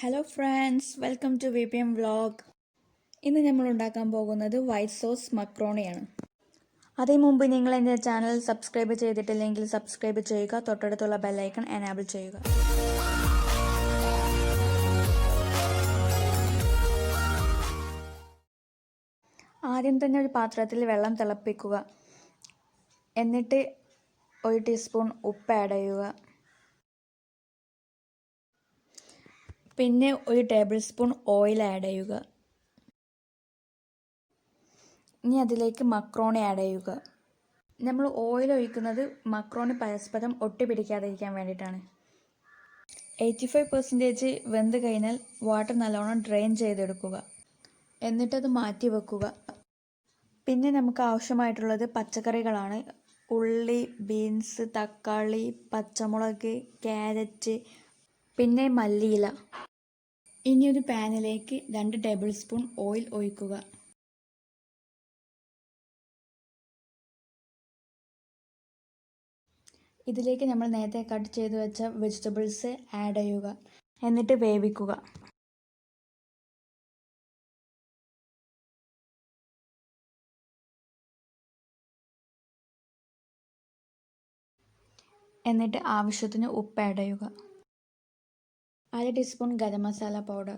Hello friends, welcome to vpmvlog. ഇന്ന് നമ്മൾ ഉണ്ടാക്കാൻ പോകുന്നത് വൈറ്റ് സോസ് മക്രോണിയാണ്. അതിനു മുമ്പ് നിങ്ങൾ എൻ്റെ ചാനൽ സബ്സ്ക്രൈബ് ചെയ്തിട്ടില്ലെങ്കിൽ സബ്സ്ക്രൈബ് ചെയ്യുക, തൊട്ടടുത്തുള്ള ബെല്ലൈക്കൺ എനേബിൾ ചെയ്യുക. ആദ്യം തന്നെ ഒരു പാത്രത്തിൽ വെള്ളം തിളപ്പിക്കുക. എന്നിട്ട് 1 ടീസ്പൂൺ ഉപ്പ് ആഡ് ചെയ്യുക. പിന്നെ 1 ടേബിൾ സ്പൂൺ ഓയിൽ ആഡ് ചെയ്യുക. ഇനി അതിലേക്ക് മക്രോണി ആഡ് ചെയ്യുക. നമ്മൾ ഓയിൽ ഒഴിക്കുന്നത് മക്രോണി പരസ്പരം ഒട്ടിപ്പിടിക്കാതിരിക്കാൻ വേണ്ടിയിട്ടാണ്. 85% വെന്ത് കഴിഞ്ഞാൽ വാട്ടർ നല്ലോണം ഡ്രെയിൻ ചെയ്തെടുക്കുക. എന്നിട്ടത് മാറ്റി വെക്കുക. പിന്നെ നമുക്ക് ആവശ്യമായിട്ടുള്ളത് പച്ചക്കറികളാണ്. ഉള്ളി, ബീൻസ്, തക്കാളി, പച്ചമുളക്, ക്യാരറ്റ്, പിന്നെ മല്ലിയില. ഇനി ഒരു പാനിലേക്ക് 2 ടേബിൾ സ്പൂൺ ഓയിൽ ഒഴിക്കുക. ഇതിലേക്ക് നമ്മൾ നേരത്തെ കട്ട് ചെയ്ത് വെച്ച വെജിറ്റബിൾസ് ആഡ് ചെയ്യുക. എന്നിട്ട് വേവിക്കുക. എന്നിട്ട് ആവശ്യത്തിന് ഉപ്പ് ആഡ് ചെയ്യുക. 1/2 teaspoon garam masala powder,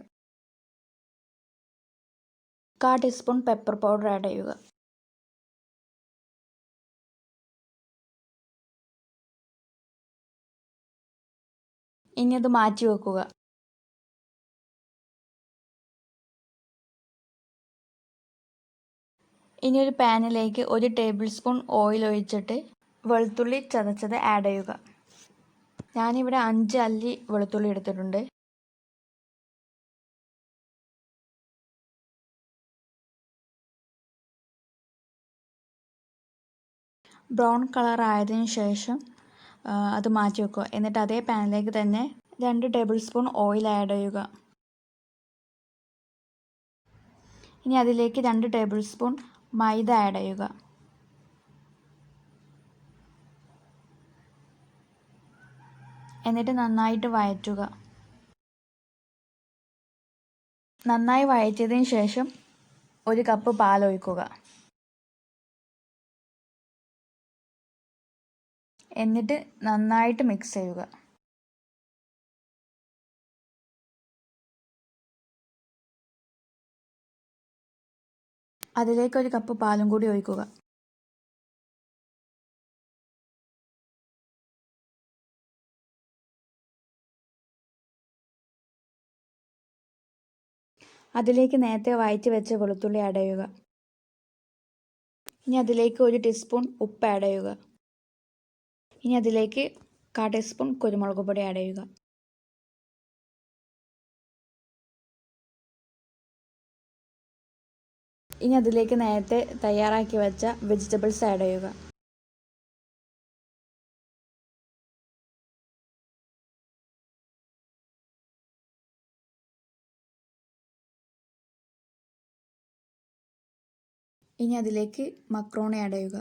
1/4 teaspoon pepper powder add ചെയ്യുക. ഇനി അത് മാറ്റി വെക്കുക. ഇനി ഒരു പാനിലേക്ക് 1 ടേബിൾ സ്പൂൺ ഓയിൽ ഒഴിച്ചിട്ട് വെളുത്തുള്ളി ചതച്ചത് ആഡ് ചെയ്യുക. ഞാനിവിടെ 5 അല്ലി വെളുത്തുള്ളി എടുത്തിട്ടുണ്ട്. ബ്രൗൺ കളർ ആയതിനു ശേഷം അത് മാറ്റി വെക്കുക. എന്നിട്ട് അതേ പാനിലേക്ക് തന്നെ 2 ടേബിൾ സ്പൂൺ ഓയിൽ ആഡ് ചെയ്യുക. ഇനി അതിലേക്ക് 2 ടേബിൾ സ്പൂൺ മൈദ ആഡ് ചെയ്യുക. എന്നിട്ട് നന്നായിട്ട് വഴറ്റുക. നന്നായി വഴറ്റിയതിന് ശേഷം 1 കപ്പ് പാൽ ഒഴിക്കുക. എന്നിട്ട് നന്നായിട്ട് മിക്സ് ചെയ്യുക. അതിലേക്ക് 1 കപ്പ് പാലും കൂടി ഒഴിക്കുക. അതിലേക്ക് നേരത്തെ വഴറ്റി വെച്ച വെളുത്തുള്ളി ആഡ് ചെയ്യുക. ഇനി അതിലേക്ക് 1 ടീസ്പൂൺ ഉപ്പ് ആഡ് ചെയ്യുക. ഇനി അതിലേക്ക് 1/4 ടീസ്പൂൺ കുരുമുളക് പൊടി ആഡ് ചെയ്യുക. ഇനി അതിലേക്ക് നേരത്തെ തയ്യാറാക്കി വെച്ച വെജിറ്റബിൾസ് ആഡ് ചെയ്യുക. ഇനി അതിലേക്ക് മക്രോണി ആഡ് ചെയ്യുക.